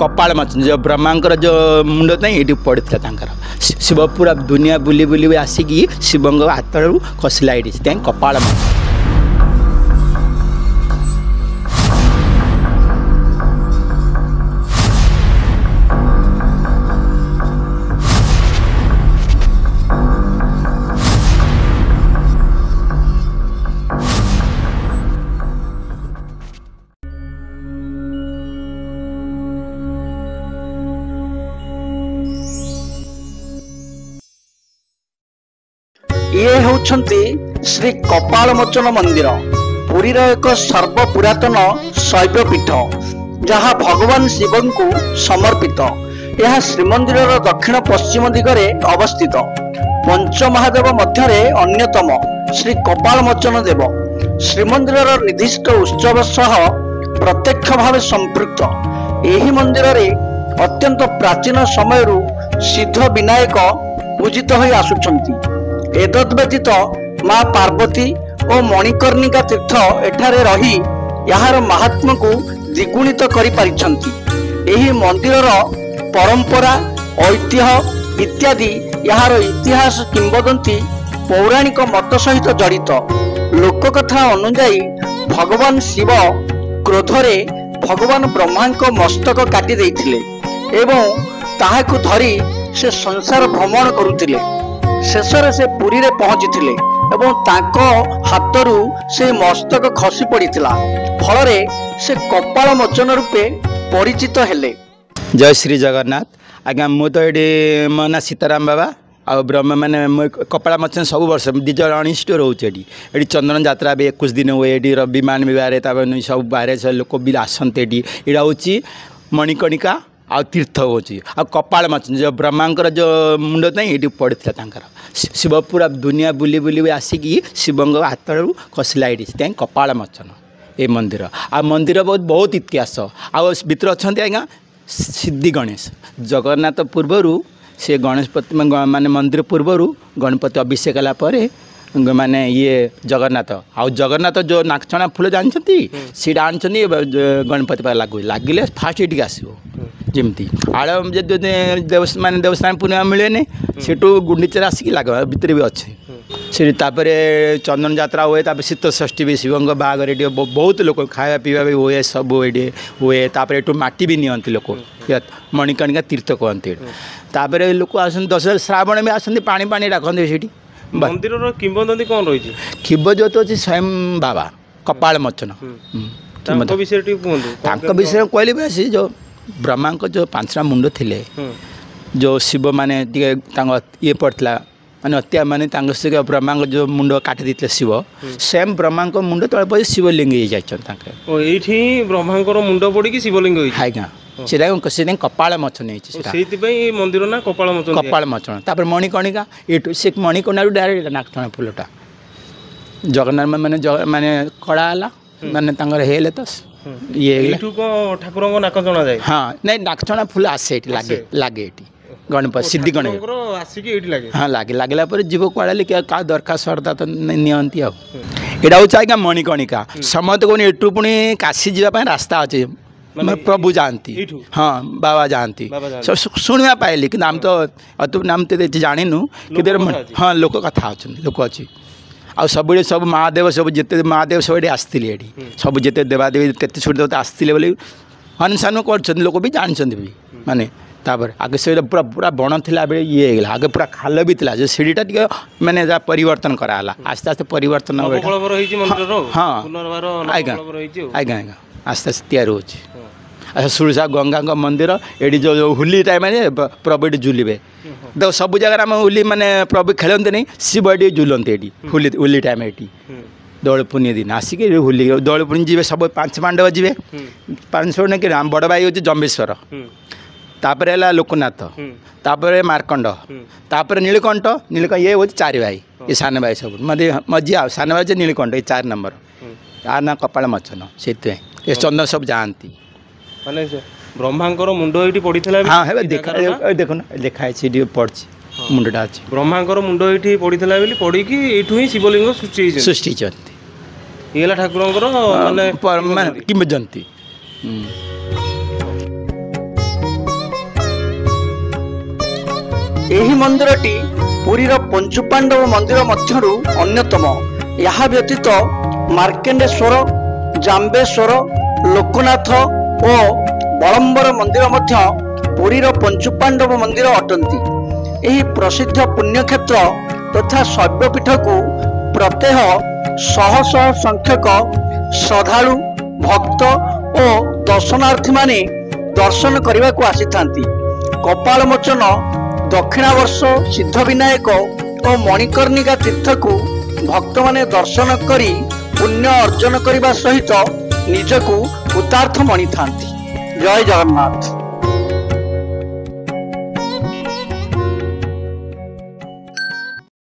कपाल मोचन जो ब्रह्मांकर जो मुंड नहीं ये पड़ता शिव पूरा दुनिया बुली बुली आसिकी शिव हाथ खसला ये कपाल मोचन। ये होउछंती श्री कपाल मोचन मंदिर पुरीर एक सर्व पुरातन शैव पीठ जहाँ भगवान शिव को समर्पित। यह श्रीमंदिर दक्षिण पश्चिम दिगरे अवस्थित पंचमहादेव मध्य अन्यतम श्री कपाल मोचन देव श्रीमंदिर निर्दिष्ट उत्सव सह प्रत्यक्ष भाव संपृक्त। यही मंदिर रे अत्यंत प्राचीन समय सिद्ध विनायक पूजित हो आसुछंती। एतद् व्यतीत माँ पार्वती और मणिकर्णिका तीर्थ एठारे रही यार महात्मा को द्विगुणित करि पारिछंती। एही मंदिरर परंपरा ऐतिह्य इत्यादि यार इतिहास किंवदंती पौराणिक मत सहित जड़ित। लोककथा अनुଯାयी भगवान शिव क्रोधरे भगवान ब्रह्मा को मस्तक काटी देइथिले एवं ताहाकु धरी से संसार भ्रमण करुथिले। शेषरे से पुरी रे पहुंची एवं ताको हाथरू से मस्तक खसी पड़ीला फल से कपाल मोचन रूपे परिचित हेले। जय श्री जगन्नाथ। आज्ञा मु तो ये मो ना सीताराम बाबा आ ब्रह्म मैंने कपाल मोचन सब वर्ष 2019 रोचे ये चंदन यात्रा भी 21 दिन हुए ये विमान भी बाहर सब बाहर लोक भी आसते ये हूँ मणिकर्णिका आ तीर्थ होची आ कपाल मोचन जो ब्रह्मांकर जो मुंड नहीं ये पड़ता शिव पूरा दुनिया बुली बुली आसिकी शिव हाथ खसला ये कपाल मोचन ये मंदिर। आ मंदिर बहुत इतिहास आर अच्छा आज्ञा सिद्धि गणेश जगन्नाथ पूर्वर से गणेशपति माने मंदिर पूर्वर गणपति अभिषेक कलापर माने ये जगन्नाथ आ जगन्नाथ जो नाकछणा फूल जानते सीटा आनी गणपति लगे लगिले फास्ट ये आसो जमती आड़ माने देवस्थान पूर्णिमा मिले सेठू गुंडीचर आसिक लगे भितर भी अच्छे से चंदन यात्रा हुए शीत षष्ठी भी शिव बागर ये बहुत लोग खाया पीवा भी हुए सब ये हुए ये माटी भी नियंती लोक मणिकर्णिका तीर्थ कहते लोक आस 10 श्रावण भी आसती पानी पानी रखते से मंदिर किंवदंती कौन रही किंवदंती अच्छी स्वयं बाबा कपाल मोचन विषय विषय कहली सी जो ब्रह्मा को जो 5टा मुंड थिले जो शिव माने ये पड़ता माने हत्या माने से ब्रह्मा जो मुंड काटी देते शिव सेम ब्रह्मा को मुंड तले पड़े शिवलिंग ये ब्रह्मा मुंड पड़ी शिवलिंग आज्ञा से कपाल मोचन मंदिर ना कपाल मोचन तापर मणिकर्णिका ये से मणिकर्णिका डायरेक्ट नाकछणा फूलटा जगन्नाथ माने माने कड़ा माने हेले तो ये ठाकुर नाक जना जाए हाँ नहीं नाकछणा फूल आसे लगे लगे ये गणपति सिद्धि गणेश हाँ लगे लगला जीव कड़े क्या दरकार सरदा तो नियंती यहाँ हूँ आज्ञा मणिकर्णिका समस्त को एटू पुणी काशी जावाई रास्ता अच्छे प्रभु जानती हाँ बाबा जानती शुणा पाइली कि आम तो अतुप नाम तो जाणीनु कि हाँ लोक कथा अच्छा लोक अच्छी आ सब सब महादेव सब जिते महादेव सब ये आसते ये सब जिते देवादेवी केत छोट देवता आसते बोली अनुष्ठान कर लोक भी जानते भी माने तापर आगे से पूरा पूरा बण थिला बेले ये गला आगे पूरा खाल भी थिला जो सीढ़ीटा टिके माने जा परिवर्तन कराला आस्ते आस्ते परिवर्तन हाँ आज्ञा आज्ञा आज्ञा आस्ते आस्ते तैयार हो अच्छा सुरसा गंगा मंदिर ये जो होली टाइम प्रभु ये झुलिबे देखो सब जगह आम होली माने प्रभु खेलते नहीं शिव ये झुलते ये होली टाइम ये दौड़ पुण्य दिन आसिक होली दौड़ पुण्य जी सब 5 पांडव जी 5 कि बड़ भाई हूँ जम्बेश्वर तापर है लोकनाथ तापर मार्कंड तापर नीलकंठ नीलकंठ ये हूँ 4 भाई ये सान भाई सब मझी आ सान भाई नीलकंठ ये 4 नंबर यार ना कपाल मोचन से चंदन सब जानती माने ब्रह्मांकर मुंड ये पड़ता हाँ है देखा देखो ना देखाई पड़ी मुंडा अच्छी ब्रह्मांकर मुंड ये पड़ता पड़ी ही शिवलिंग सृष्टि ये ठाकुर किंवदंती ଏହି ମନ୍ଦିରଟି ପୁରୀର ପଞ୍ଚୁପାଣ୍ଡବ ମନ୍ଦିର ମଧ୍ୟରୁ ଅନ୍ୟତମ। ଏହା ବ୍ୟତୀତ ମାର୍କଣ୍ଡେଶ୍ୱର, ଜାମ୍ବେଶ୍ୱର, ଲୋକନାଥ ଓ ବଳମ୍ବର ମନ୍ଦିର ମଧ୍ୟ ପୁରୀର ପଞ୍ଚୁପାଣ୍ଡବ ମନ୍ଦିର ଅଟନ୍ତି। ଏହି ପ୍ରସିଦ୍ଧ ପୁଣ୍ୟକ୍ଷେତ୍ର ତଥା ଶୈବପୀଠକୁ ପ୍ରତ୍ୟହ ଶହ ଶହ ସଂଖ୍ୟକ ଶ୍ରଦ୍ଧାଳୁ, ଭକ୍ତ ଓ ଦର୍ଶନାର୍ଥୀମାନେ ଦର୍ଶନ କରିବାକୁ ଆସିଥାନ୍ତି। କପାଳମୋଚନ, ଦକ୍ଷିଣାବର୍ଷ, ସିଦ୍ଧବିନାୟକ ଓ ମଣିକର୍ଣ୍ଣିକା ତୀର୍ଥକୁ ଭକ୍ତମାନେ ଦର୍ଶନ କରି ପୁଣ୍ୟ ଅର୍ଜନ କରିବା ସହିତ ନିଜକୁ କୃତାର୍ଥ ମଣିଥାନ୍ତି। ଜୟ ଜଗନ୍ନାଥ।